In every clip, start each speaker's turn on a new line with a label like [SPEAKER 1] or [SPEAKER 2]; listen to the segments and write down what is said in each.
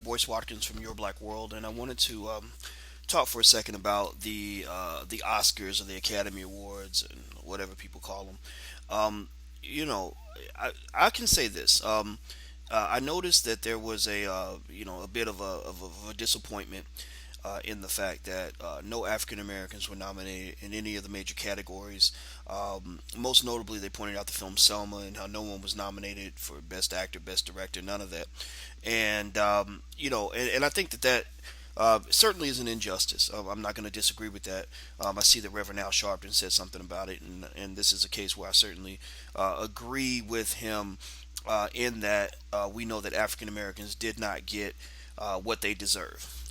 [SPEAKER 1] Boyce Watkins from Your Black World, and I wanted to talk for a second about the Oscars or the Academy Awards and whatever people call them. Um, you know, I can say this. I noticed that there was a bit of a disappointment in the fact that no African Americans were nominated in any of the major categories. Most notably, they pointed out the film Selma and how no one was nominated for Best Actor, Best Director, none of that. And and I think that certainly is an injustice. I'm not going to disagree with that. I see that Reverend Al Sharpton said something about it, and this is a case where I certainly agree with him in that we know that African Americans did not get what they deserve.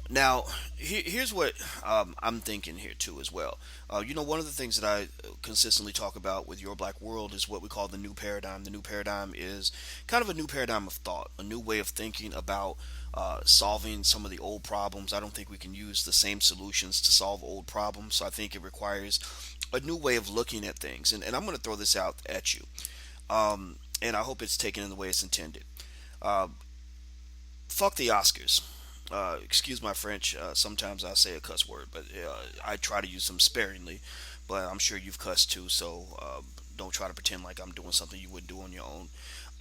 [SPEAKER 1] Now, here's what I'm thinking here too as well. One of the things that I consistently talk about with Your Black World is what we call the new paradigm. The new paradigm is kind of a new paradigm of thought, a new way of thinking about solving some of the old problems. I don't think we can use the same solutions to solve old problems. So I think it requires a new way of looking at things. And I'm going to throw this out at you, and I hope it's taken in the way it's intended. Uh, Fuck the Oscars. Excuse my French. Sometimes I say a cuss word, but I try to use them sparingly. But I'm sure you've cussed too, so don't try to pretend like I'm doing something you wouldn't do on your own.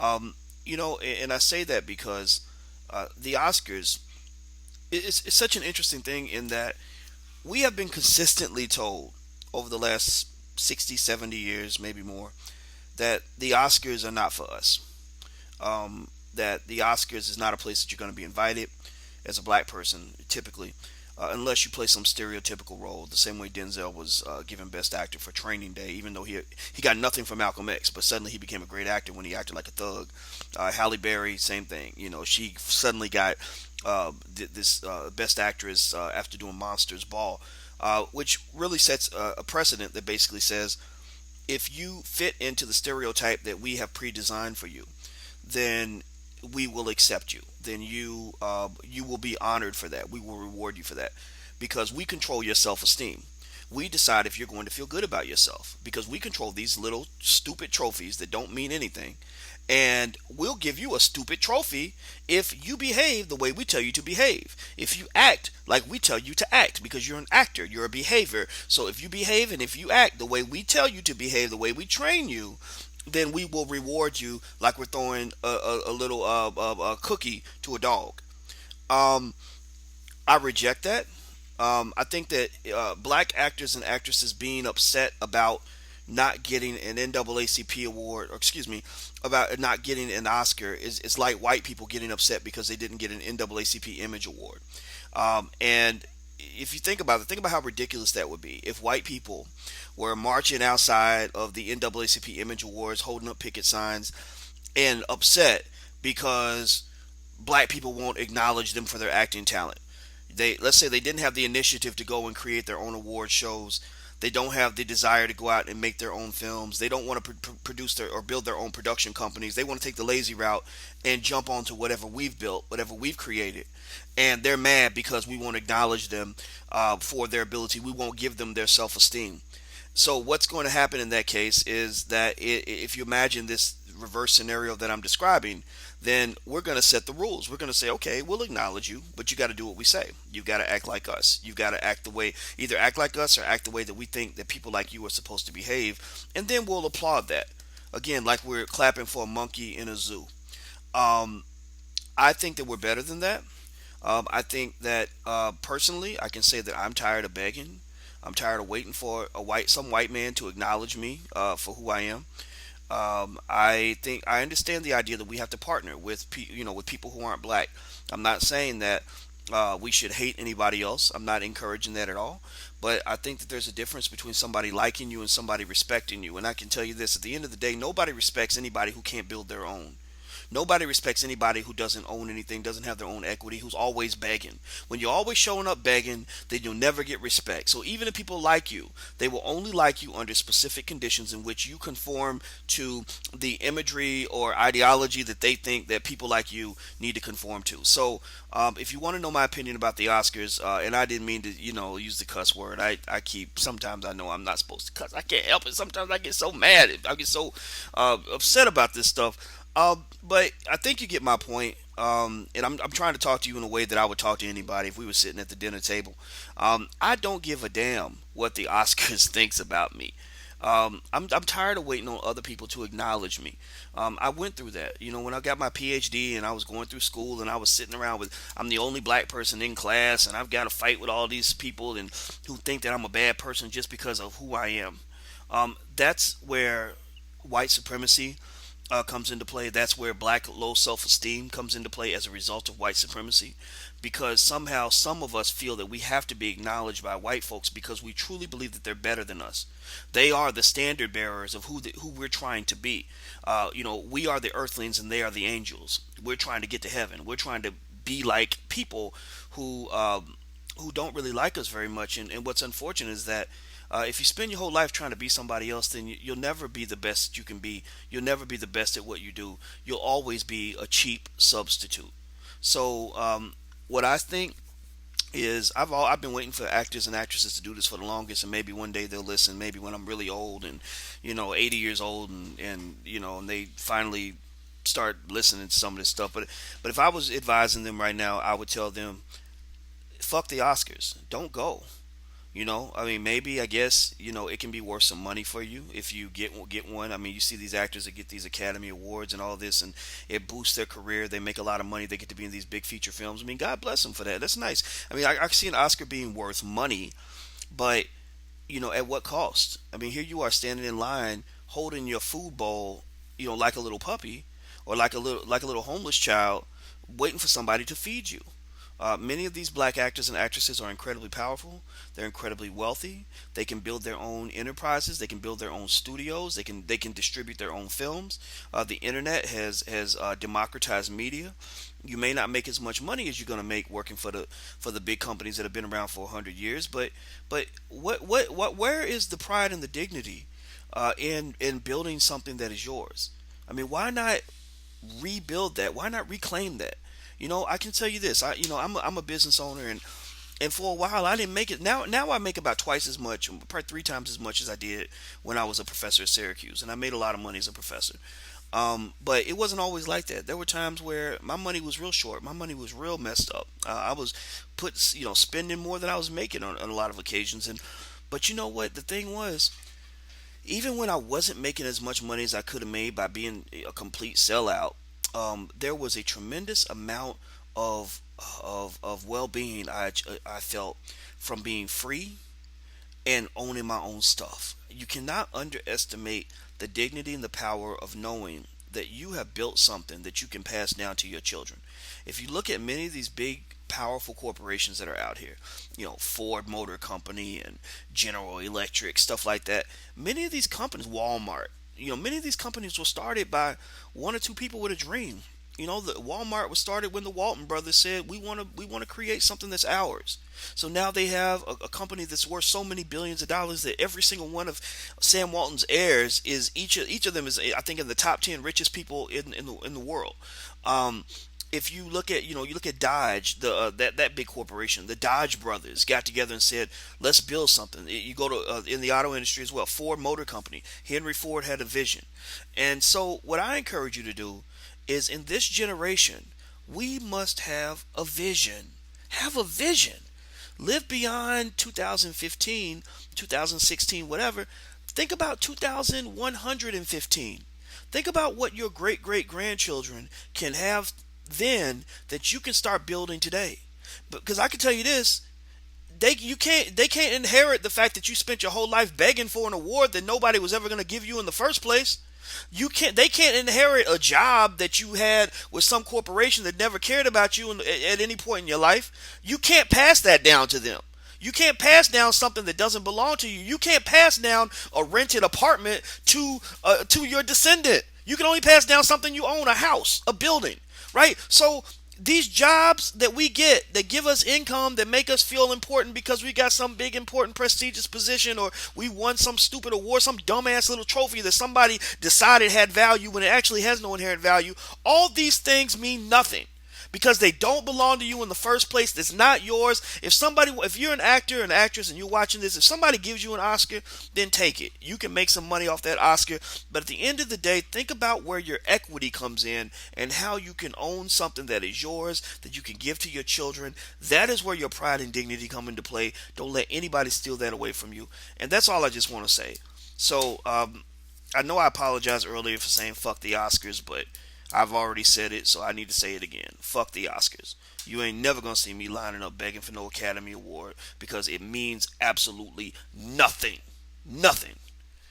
[SPEAKER 1] And I say that because the Oscars it's such an interesting thing in that we have been consistently told over the last 60, 70 years, maybe more, that the Oscars are not for us. That the Oscars is not a place that you're going to be invited as a black person, typically, unless you play some stereotypical role. The same way Denzel was given Best Actor for Training Day, even though he got nothing from Malcolm X, but suddenly he became a great actor when he acted like a thug. Halle Berry, same thing. She suddenly got this Best Actress after doing Monsters Ball, which really sets a precedent that basically says if you fit into the stereotype that we have pre-designed for you, then we will accept you. Then you will be honored for that. We will reward you for that because we control your self-esteem. We decide if you're going to feel good about yourself because we control these little stupid trophies that don't mean anything. And we'll give you a stupid trophy if you behave the way we tell you to behave. If you act like we tell you to act, because you're an actor, you're a behavior. So if you behave and if you act the way we tell you to behave, the way we train you, then we will reward you like we're throwing a little cookie to a dog. Um, I reject that. I think that black actors and actresses being upset about not getting an NAACP award, or excuse me, about not getting an Oscar is like white people getting upset because they didn't get an NAACP Image Award. And if you think about it, think about how ridiculous that would be if white people were marching outside of the NAACP Image Awards, holding up picket signs, and upset because black people won't acknowledge them for their acting talent. Let's say they didn't have the initiative to go and create their own award shows. They don't have the desire to go out and make their own films. They don't want to produce their or build their own production companies. They want to take the lazy route and jump onto whatever we've built, whatever we've created. And they're mad because we won't acknowledge them for their ability. We won't give them their self-esteem. So what's going to happen in that case is that if you imagine this reverse scenario that I'm describing, then we're going to set the rules. We're going to say, okay, we'll acknowledge you, but you got to do what we say. You got to act like us. You got to act the way, either act like us or act the way that we think that people like you are supposed to behave, and then we'll applaud that. Again, like we're clapping for a monkey in a zoo. Um, I think that we're better than that. I think that personally, I can say that I'm tired of begging. I'm tired of waiting for some white man to acknowledge me for who I am. I think I understand the idea that we have to partner with with people who aren't black. I'm not saying that we should hate anybody else. I'm not encouraging that at all. But I think that there's a difference between somebody liking you and somebody respecting you. And I can tell you this: at the end of the day, nobody respects anybody who can't build their own. Nobody respects anybody who doesn't own anything, doesn't have their own equity, who's always begging. When you're always showing up begging, then you'll never get respect. So even if people like you, they will only like you under specific conditions in which you conform to the imagery or ideology that they think that people like you need to conform to. So if you want to know my opinion about the Oscars, and I didn't mean to, use the cuss word. Sometimes I know I'm not supposed to cuss. I can't help it. Sometimes I get so mad. I get so upset about this stuff. But I think you get my point. And I'm trying to talk to you in a way that I would talk to anybody if we were sitting at the dinner table. I don't give a damn what the Oscars thinks about me. I'm tired of waiting on other people to acknowledge me. I went through that. When I got my PhD and I was going through school and I was sitting around I'm the only black person in class and I've got to fight with all these people and who think that I'm a bad person just because of who I am. That's where white supremacy comes into play. That's where black low self esteem comes into play as a result of white supremacy. Because somehow some of us feel that we have to be acknowledged by white folks because we truly believe that they're better than us. They are the standard bearers of who we're trying to be. We are the earthlings and they are the angels. We're trying to get to heaven. We're trying to be like people who don't really like us very much. And what's unfortunate is that if you spend your whole life trying to be somebody else, then you'll never be the best you can be. You'll never be the best at what you do. You'll always be a cheap substitute. So, what I think is I've been waiting for actors and actresses to do this for the longest, and maybe one day they'll listen. Maybe when I'm really old and 80 years old, and they finally start listening to some of this stuff. But if I was advising them right now, I would tell them, fuck the Oscars, don't go. I mean, maybe I guess it can be worth some money for you if you get one. I mean, you see these actors that get these Academy Awards and all this, and it boosts their career. They make a lot of money. They get to be in these big feature films. I mean, God bless them for that. That's nice. I mean, I see an Oscar being worth money, but at what cost? I mean, here you are standing in line holding your food bowl, like a little puppy, or like a little homeless child, waiting for somebody to feed you. Many of these black actors and actresses are incredibly powerful. They're incredibly wealthy. They can build their own enterprises. They can build their own studios. They can distribute their own films. The internet has democratized media. You may not make as much money as you're going to make working for the big companies that have been around for 100 years. But what where is the pride and the dignity in building something that is yours? I mean, why not rebuild that? Why not reclaim that? I can tell you this. I'm a business owner, and for a while I didn't make it. Now I make about twice as much, probably three times as much as I did when I was a professor at Syracuse, and I made a lot of money as a professor. But it wasn't always like that. There were times where my money was real short. My money was real messed up. I was spending more than I was making on a lot of occasions. But you know what? The thing was, even when I wasn't making as much money as I could have made by being a complete sellout, there was a tremendous amount of well-being I felt from being free and owning my own stuff. You cannot underestimate the dignity and the power of knowing that you have built something that you can pass down to your children. If you look at many of these big, powerful corporations that are out here, Ford Motor Company and General Electric, stuff like that, many of these companies, Walmart, many of these companies were started by one or two people with a dream. The Walmart was started when the Walton brothers said we want to create something that's ours. So now they have a company that's worth so many billions of dollars that every single one of Sam Walton's heirs is each of them is, I think, in the top 10 richest people in the world. If you look at you look at Dodge, that big corporation, the Dodge brothers got together and said, let's build something. You go to in the auto industry as well, Ford Motor Company, Henry Ford had a vision. And so what I encourage you to do is, in this generation, we must have a vision. Have a vision. Live beyond 2015, 2016, whatever. Think about 2115. Think about what your great great grandchildren can have then that you can start building today. Because I can tell you this, they can't inherit the fact that you spent your whole life begging for an award that nobody was ever going to give you in the first place. They can't inherit a job that you had with some corporation that never cared about you at any point in your life. You can't pass that down to them. You can't pass down something that doesn't belong to you. You can't pass down a rented apartment to your descendant. You can only pass down something you own, a house, a building, right? So these jobs that we get that give us income, that make us feel important because we got some big important prestigious position, or we won some stupid award, some dumbass little trophy that somebody decided had value when it actually has no inherent value, all these things mean nothing because they don't belong to you in the first place. It's not yours. If you're an actor, an actress, and you're watching this, if somebody gives you an Oscar, then take it. You can make some money off that Oscar. But at the end of the day, think about where your equity comes in and how you can own something that is yours, that you can give to your children. That is where your pride and dignity come into play. Don't let anybody steal that away from you. And that's all I just want to say. So, I know I apologized earlier for saying fuck the Oscars, but I've already said it, so I need to say it again. Fuck the Oscars. You ain't never gonna see me lining up begging for no Academy Award because it means absolutely nothing. Nothing.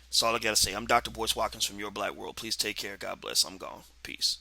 [SPEAKER 1] That's all I gotta say. I'm Dr. Boyce Watkins from Your Black World. Please take care. God bless. I'm gone. Peace.